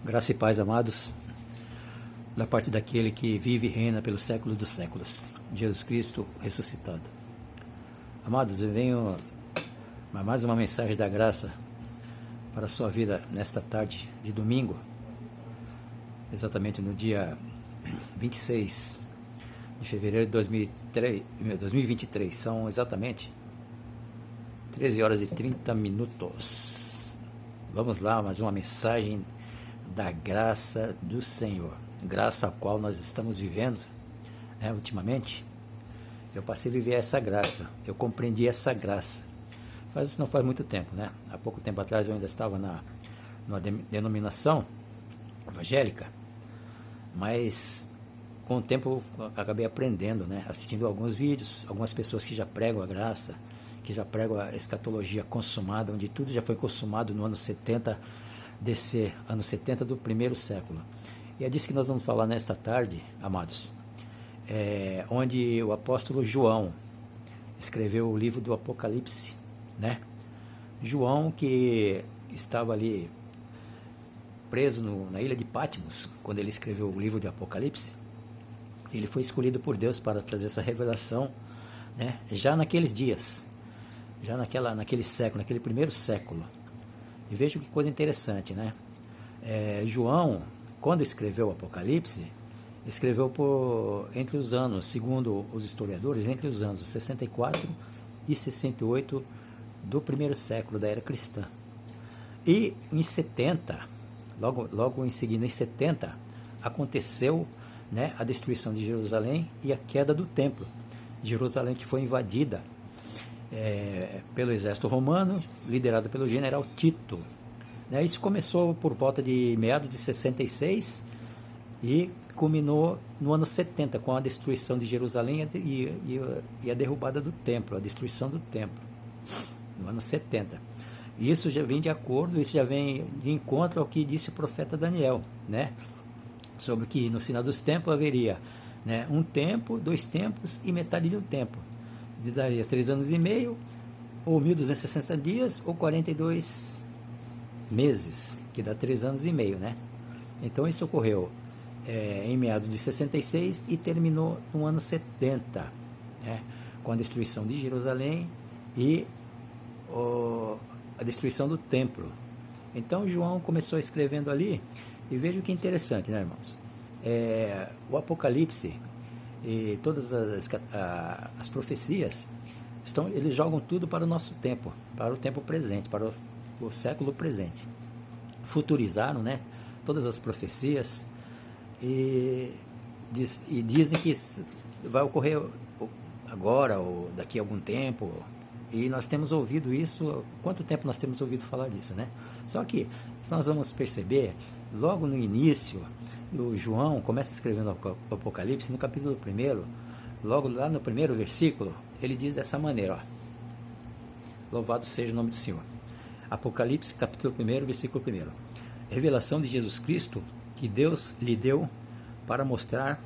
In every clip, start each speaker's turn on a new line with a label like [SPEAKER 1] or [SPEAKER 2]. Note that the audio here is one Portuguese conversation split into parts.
[SPEAKER 1] Graça e paz, amados, da parte daquele que vive e reina pelos séculos dos séculos, Jesus Cristo ressuscitado. Amados, eu venho mais uma mensagem da graça para a sua vida nesta tarde de domingo, exatamente no dia 26 de fevereiro de 2023, são exatamente 13 horas e 30 minutos. Vamos lá, mais uma mensagem da graça do Senhor, graça a qual nós estamos vivendo, ultimamente. Eu passei a viver essa graça, eu compreendi essa graça, isso não faz muito tempo, há pouco tempo atrás eu ainda estava numa denominação evangélica, mas com o tempo eu acabei aprendendo, assistindo alguns vídeos, algumas pessoas que já pregam a graça, que já pregam a escatologia consumada, onde tudo já foi consumado no ano 70 DC, ano 70 do primeiro século. E é disso que nós vamos falar nesta tarde, amados, onde o apóstolo João escreveu o livro do Apocalipse, João, que estava ali preso na ilha de Patmos, quando ele escreveu o livro do Apocalipse, ele foi escolhido por Deus para trazer essa revelação, já naqueles dias, já naquele século, naquele primeiro século. E veja que coisa interessante, João, quando escreveu o Apocalipse, escreveu entre os anos, segundo os historiadores, entre os anos 64 e 68 do primeiro século da era cristã. E em 70, logo em seguida, em 70, aconteceu a destruição de Jerusalém e a queda do templo. Jerusalém, que foi invadida pelo exército romano, liderado pelo general Tito. Isso começou por volta de meados de 66 e culminou no ano 70, com a destruição de Jerusalém e a derrubada do templo, a destruição do templo, no ano 70. Isso já vem de acordo, isso já vem de encontro ao que disse o profeta Daniel, sobre que no final dos tempos haveria um tempo, 2 tempos e metade de um tempo. Daria 3 anos e meio, ou 1.260 dias, ou 42 meses, que dá 3 anos e meio, Então isso ocorreu em meados de 66 e terminou no ano 70, com a destruição de Jerusalém e a destruição do templo. Então João começou escrevendo ali, e veja que interessante, irmãos? O Apocalipse e todas as profecias, eles jogam tudo para o nosso tempo, para o tempo presente, para o século presente. Futurizaram, todas as profecias e dizem que vai ocorrer agora ou daqui a algum tempo. E nós temos ouvido isso, quanto tempo nós temos ouvido falar disso, Só que nós vamos perceber, logo no início, o João começa escrevendo o Apocalipse, no capítulo 1, logo lá no primeiro versículo, ele diz dessa maneira, louvado seja o nome do Senhor. Apocalipse, capítulo 1, versículo 1. Revelação de Jesus Cristo, que Deus lhe deu para mostrar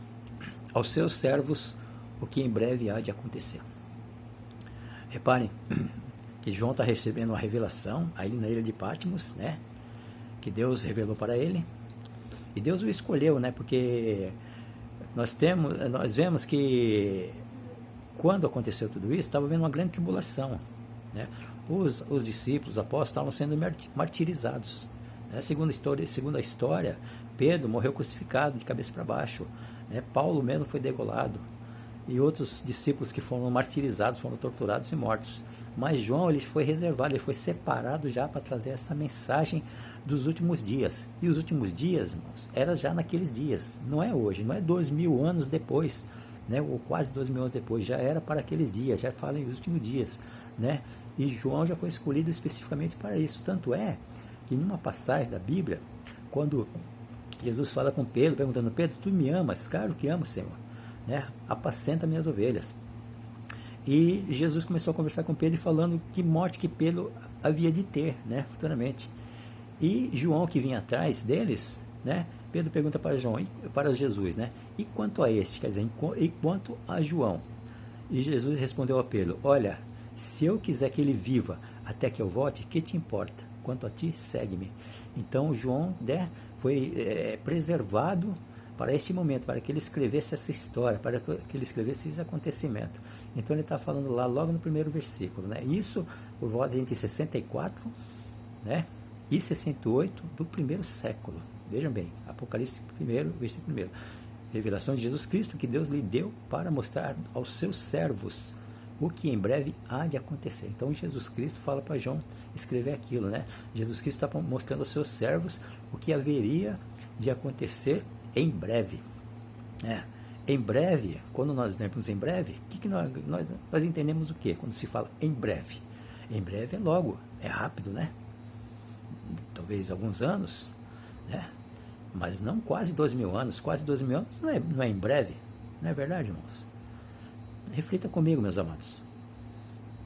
[SPEAKER 1] aos seus servos o que em breve há de acontecer. Reparem que João está recebendo uma revelação aí na ilha de Patmos, que Deus revelou para ele, e Deus o escolheu, porque nós vemos que quando aconteceu tudo isso, estava havendo uma grande tribulação, os discípulos, os apóstolos estavam sendo martirizados, segundo a história, Pedro morreu crucificado de cabeça para baixo, Paulo mesmo foi degolado, e outros discípulos que foram martirizados, foram torturados e mortos. Mas João, ele foi reservado, ele foi separado já para trazer essa mensagem dos últimos dias. E os últimos dias, irmãos, era já naqueles dias, não é hoje, não é 2000 anos depois, ou quase 2000 anos depois, já era para aqueles dias, já fala em últimos dias, E João já foi escolhido especificamente para isso. Tanto é que numa passagem da Bíblia, quando Jesus fala com Pedro, perguntando: Pedro, tu me amas? Claro que amo, Senhor. Apacenta minhas ovelhas. E Jesus começou a conversar com Pedro, falando que morte que Pedro havia de ter, futuramente. E João, que vinha atrás deles, Pedro pergunta para Jesus, e quanto a este, quer dizer, e quanto a João? E Jesus respondeu a Pedro: olha, se eu quiser que ele viva até que eu volte, que te importa? quanto a ti, segue-me. Então João, né, foi preservado para este momento, para que ele escrevesse essa história, para que ele escrevesse esse acontecimento. Então ele está falando lá logo no primeiro versículo, né? Isso por volta entre 64, né, e 68 do primeiro século. Vejam bem, Apocalipse 1, versículo 1. Revelação de Jesus Cristo que Deus lhe deu para mostrar aos seus servos o que em breve há de acontecer. Então Jesus Cristo fala para João escrever aquilo, né? Jesus Cristo está mostrando aos seus servos o que haveria de acontecer em breve. Em breve, quando nós lemos em breve, que nós entendemos o que? Quando se fala em breve. Em breve é logo, é rápido, né? Talvez alguns anos, né? Mas não quase 2.000 anos. Quase 2.000 anos não é em breve. Não é verdade, irmãos? Reflita comigo, meus amados.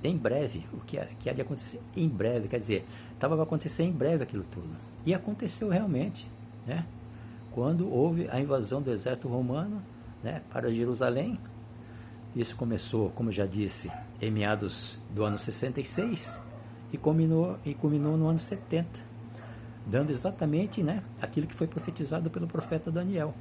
[SPEAKER 1] Em breve, o que há de acontecer em breve, quer dizer, estava a acontecer em breve aquilo tudo. E aconteceu realmente, né? Quando houve a invasão do exército romano, né, para Jerusalém. Isso começou, como já disse, em meados do ano 66 e culminou no ano 70, dando exatamente, né, aquilo que foi profetizado pelo profeta Daniel.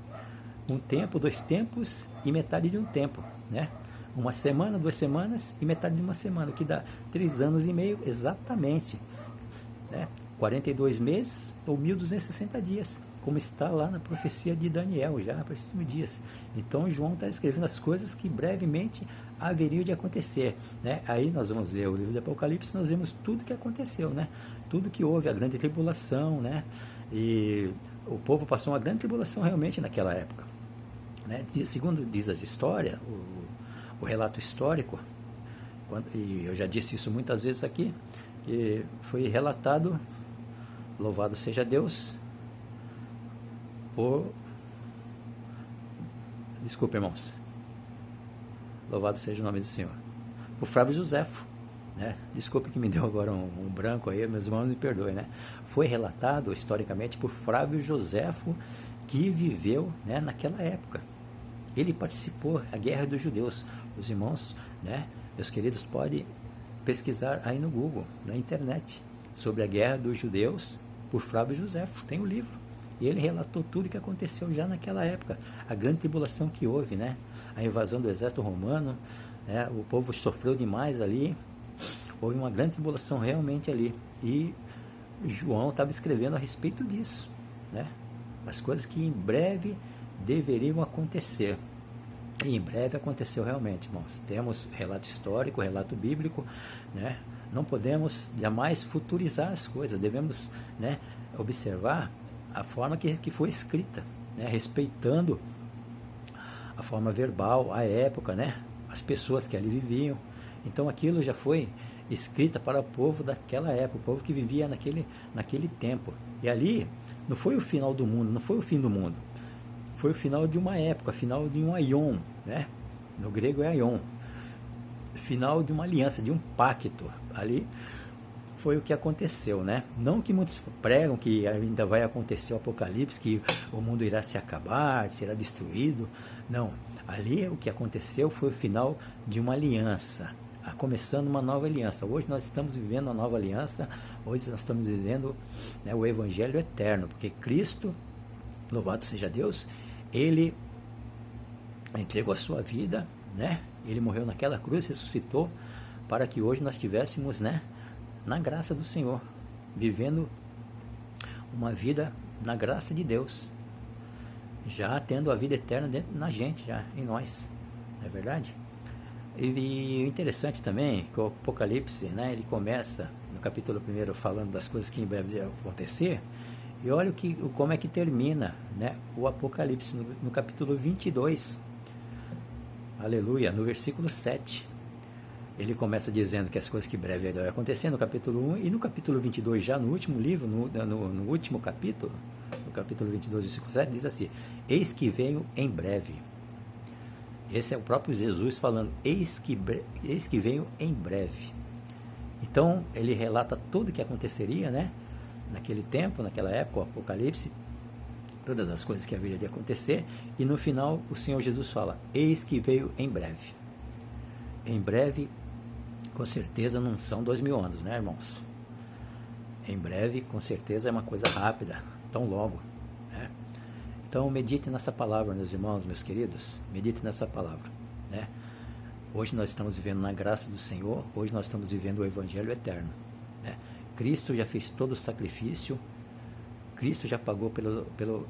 [SPEAKER 1] Um tempo, 2 tempos e metade de um tempo, né? Uma semana, 2 semanas e metade de uma semana, o que dá 3 anos e meio exatamente, né? 42 meses ou 1.260 dias, como está lá na profecia de Daniel, já para esses dias. Então João está escrevendo as coisas que brevemente haveriam de acontecer, né? Aí nós vamos ler o livro de Apocalipse, nós vemos tudo que aconteceu, né? Tudo que houve, a grande tribulação, né? E o povo passou uma grande tribulação realmente naquela época, né? Segundo diz a história, o relato histórico, e eu já disse isso muitas vezes aqui, que foi relatado, louvado seja Deus, desculpe, irmãos, louvado seja o nome do Senhor, por Flávio Joséfo, né? Desculpe que me deu agora um branco aí, meus irmãos me perdoem, né? Foi relatado historicamente por Flávio Joséfo, que viveu, né, naquela época. Ele participou da guerra dos judeus. Os irmãos, né, meus queridos, podem pesquisar aí no Google, na internet, sobre a guerra dos judeus por Flávio Joséfo. Tem o livro. E ele relatou tudo o que aconteceu já naquela época. A grande tribulação que houve, né? A invasão do exército romano, né? O povo sofreu demais ali. Houve uma grande tribulação realmente ali. E João estava escrevendo a respeito disso, né? As coisas que em breve deveriam acontecer. E em breve aconteceu realmente, irmãos. Temos relato histórico, relato bíblico, né? Não podemos jamais futurizar as coisas. Devemos, né, observar a forma que foi escrita, né? Respeitando a forma verbal, a época, né? As pessoas que ali viviam. Então aquilo já foi escrita para o povo daquela época, o povo que vivia naquele tempo. E ali não foi o final do mundo, não foi o fim do mundo. Foi o final de uma época, final de um aion, né? No grego é aion. Final de uma aliança, de um pacto. Ali foi o que aconteceu, né? Não que muitos pregam que ainda vai acontecer o apocalipse, que o mundo irá se acabar, será destruído. Não. Ali o que aconteceu foi o final de uma aliança, começando uma nova aliança. Hoje nós estamos vivendo uma nova aliança, hoje nós estamos vivendo, né, o Evangelho eterno, porque Cristo, louvado seja Deus, Ele entregou a sua vida, né? Ele morreu naquela cruz, ressuscitou, para que hoje nós estivéssemos, né, na graça do Senhor, vivendo uma vida na graça de Deus, já tendo a vida eterna dentro na gente, já em nós, não é verdade? E o interessante também que o Apocalipse, né, ele começa no capítulo 1 falando das coisas que em breve vão acontecer, e olha como é que termina, né, o Apocalipse no capítulo 22, aleluia, no versículo 7. Ele começa dizendo que as coisas que em breve vão acontecer no capítulo 1, e no capítulo 22, já no último livro, no último capítulo, no capítulo 22, versículo 7, diz assim: eis que venho em breve. Esse é o próprio Jesus falando, eis que venho em breve. Então, ele relata tudo o que aconteceria, né, naquele tempo, naquela época, o Apocalipse, todas as coisas que haveria de acontecer, e no final o Senhor Jesus fala, eis que veio em breve. Em breve, com certeza não são 2.000 anos, né, irmãos? em breve, com certeza é uma coisa rápida, tão logo, né? Então medite nessa palavra, meus irmãos, meus queridos, medite nessa palavra, né? Hoje nós estamos vivendo na graça do Senhor, hoje nós estamos vivendo o Evangelho eterno, né? Cristo já fez todo o sacrifício, Cristo já pagou pelo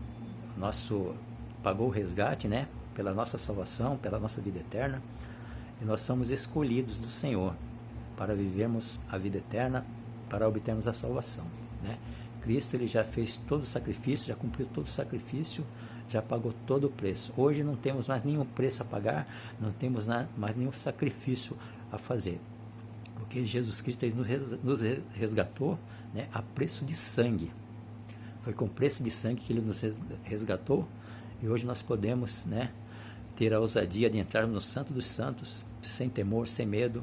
[SPEAKER 1] nosso, pagou o resgate, né? Pela nossa salvação, pela nossa vida eterna, e nós somos escolhidos do Senhor para vivermos a vida eterna, para obtermos a salvação, né? Cristo, ele já fez todo o sacrifício, já cumpriu todo o sacrifício, já pagou todo o preço. Hoje não temos mais nenhum preço a pagar, não temos mais nenhum sacrifício a fazer, porque Jesus Cristo ele nos resgatou, né, a preço de sangue. Foi com preço de sangue que ele nos resgatou, e hoje nós podemos, né, ter a ousadia de entrarmos no Santo dos Santos, sem temor, sem medo,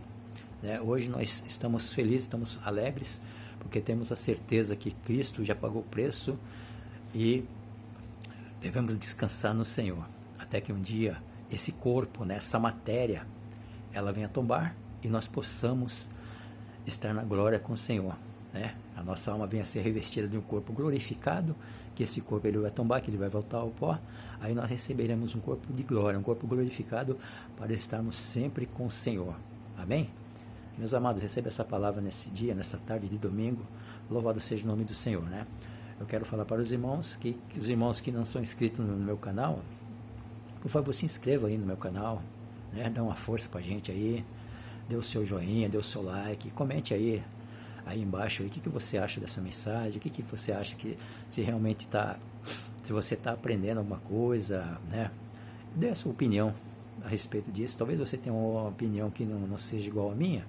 [SPEAKER 1] né? Hoje nós estamos felizes, estamos alegres, porque temos a certeza que Cristo já pagou o preço e devemos descansar no Senhor, até que um dia esse corpo, né, essa matéria, ela venha tombar e nós possamos estar na glória com o Senhor, né? A nossa alma venha a ser revestida de um corpo glorificado, que esse corpo ele vai tombar, que ele vai voltar ao pó, aí nós receberemos um corpo de glória, um corpo glorificado, para estarmos sempre com o Senhor. Amém? Meus amados, receba essa palavra nesse dia, nessa tarde de domingo. Louvado seja o nome do Senhor, né? Eu quero falar para os irmãos que não são inscritos no meu canal, por favor, se inscreva aí no meu canal, né? Dá uma força pra gente aí, dê o seu joinha, dê o seu like, comente aí embaixo aí, o que você acha dessa mensagem, o que você acha que se realmente se você está aprendendo alguma coisa, né? Dê a sua opinião a respeito disso. Talvez você tenha uma opinião que não seja igual à minha,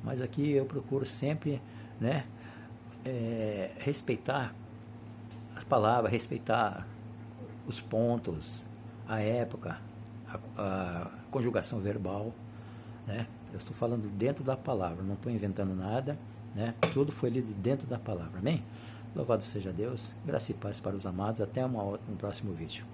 [SPEAKER 1] mas aqui eu procuro sempre, né, respeitar as palavras, respeitar os pontos, a época, a conjugação verbal, né? Eu estou falando dentro da palavra, não estou inventando nada, né? Tudo foi lido dentro da palavra, amém? Louvado seja Deus, graça e paz para os amados, até um próximo vídeo.